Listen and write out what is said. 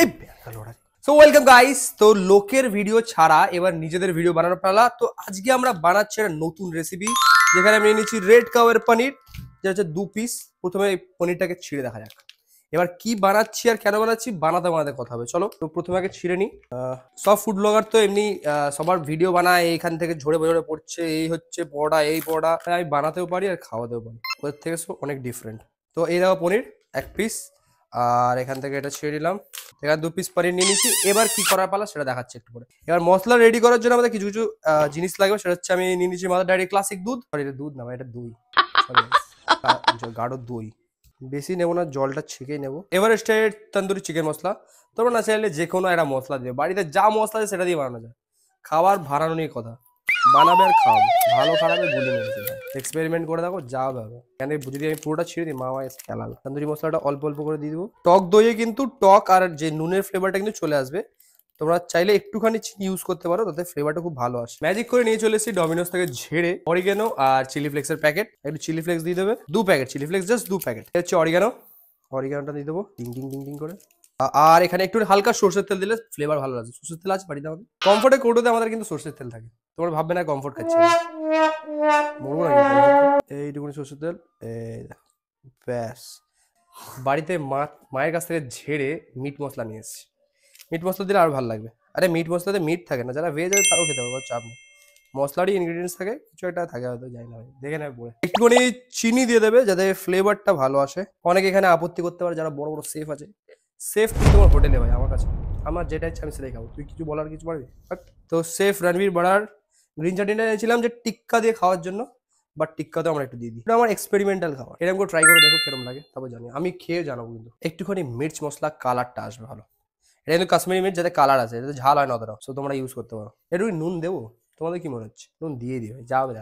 এই so welcome guys. তো লোকের ভিডিও ছাড়া এবার নিজেদের ভিডিও বানানোর পালা। তো আজকে আমরা বানাচ্ছি একটা নতুন রেসিপি, যেখানে আমি নিয়েছি রেড কাওয়ের পনির, যেটা হচ্ছে 2 পিস। প্রথমে এই পনিরটাকে ছিঁড়ে দেখা যাক। এবার কি বানাচ্ছি আর কেন বানাচ্ছি বানাতে বানাতে কথা হবে, চলো। তো প্রথমে আগে ছিঁড়ে নিই। সব ফুড ব্লগার তো এমনি সবার ভিডিও বানায়, এইখান থেকে ঝরে ঝরে পড়ছে, এই হচ্ছে পরোটা, এই পরোটা। আমি বানাতেও পারি আর খাওয়াতেও পারি, ওদের থেকে সব অনেক ডিফারেন্ট। তো এই দেখো পনির 1 পিস, আর এখান থেকে এটা ছেড়ে দিলাম। এখানে 2 পিস পনির নিয়ে নিয়েছি। এবার কি করার পালা সেটা দেখাচ্ছি একটু পরে। এবার মশলা রেডি করার জন্য আমাদের কিছু কিছু জিনিস লাগবে। সেটা হচ্ছে আমি নিয়ে নিয়েছি মাদার ডায়েরি ক্লাসিক দুধ। সরি, এটা দুধ না ভাই, এটা দই। সরি, গাঢ় দই। বেশি নেবো না, জলটা ছেঁকেই নেবো। এভারেস্টের তন্দুরি চিকেন মশলা। তোমরা না চাইলে যে কোনো একটা মশলা দিয়ে, বাড়িতে যা মশলা আছে সেটা দিয়ে বানানো যায়। খাবার বানানো নিয়ে কথা, বানাবে আর খাওয়াবে, ভালো খারাপে গুলি মেরেছে। এক্সপেরিমেন্ট করে দেখো, যা হবে। কেন যদি আমি পুরোটা ছিঁড়ে দিই, মা আমায় খেলাবে। তন্দুরি মশলাটা অল্প অল্প করে দিয়ে দেবো। টক দইয়ে কিন্তু টক আর যে নুনের ফ্লেভারটা কিন্তু চলে আসবে। তোমরা চাইলে একটুখানি চিনি ইউজ করতে পারো, তাতে ফ্লেভারটা খুব ভালো আসে। ম্যাজিক করে নিয়ে চলে এসেছি ডমিনোস থেকে ঝেড়ে অরিগানো আর চিলি ফ্লেক্সের প্যাকেট। একটু চিলি ফ্লেক্স দিয়ে দেবে, 2 packet chilli flakes, just 2 packet. হচ্ছে অরিগানো, অরিগানোটা দিয়ে দেবো টিং টিং টিং টিং করে। আর এখানে একটু হালকা সরষের তেল দিলে ফ্লেভার ভালো লাগে। সরষের তেল আছে বাড়িতে আমাদের। কমফোর্টের কৌটোতে আমাদের কিন্তু সরষের তেল থাকে। তোমরা ভাববে না কমফোর্ট খাচ্ছে, মরবো না কিন্তু। এইটুকুনি সরষের তেল, এই ব্যাস। বাড়িতে মায়ের কাছ থেকে ঝেড়ে মিট মশলা নিয়ে এসেছি। মিট মশলা দিলে আরো ভালো লাগবে। আরে মিট মশলাতে মিট থাকে না, যারা ভেজ আছে তারাও খেতে পারবে, চাপ নেই। মশলারই ইনগ্রিডিয়েন্টস থাকে, কিছু একটা থাকে হয়তো, জানি না ভাই, দেখে নেবে পরে। একটুখানি চিনি দিয়ে দেবে যাতে ফ্লেভারটা ভালো আসে। অনেকে এখানে আপত্তি করতে পারে, যারা বড় বড় সেফ আছে। সেফ তুই তোমার হোটেলে ভাই, আমার কাছে আমার যেটা ইচ্ছা আমি সেটাই খাবো, তুই কিছু বলার কিছু পারবি? তো সেফ রণবীর বড়ার গ্রিন চাটনিটা এনেছিলাম যে টিক্কা দিয়ে খাওয়ার জন্য, বাট টিক্কাতেও আমরা একটু দিয়ে দিই। এটা আমার এক্সপেরিমেন্টাল খাবার, এরকম করে ট্রাই করে দেখো কেরম লাগে, তারপর জানি। আমি খেয়ে জানাবো কিন্তু। একটুখানি মির্চ মশলা, কালারটা আসবে ভালো। এটা কিন্তু কাশ্মীরি মির্চ, যাতে কালার আছে, যাতে ঝাল হয় না অতটা, সো তোমরা ইউজ করতে পারো। একটু নুন দেবো, তোমাদের কি মনে হচ্ছে? নুন দিয়ে দিও, যা হবে।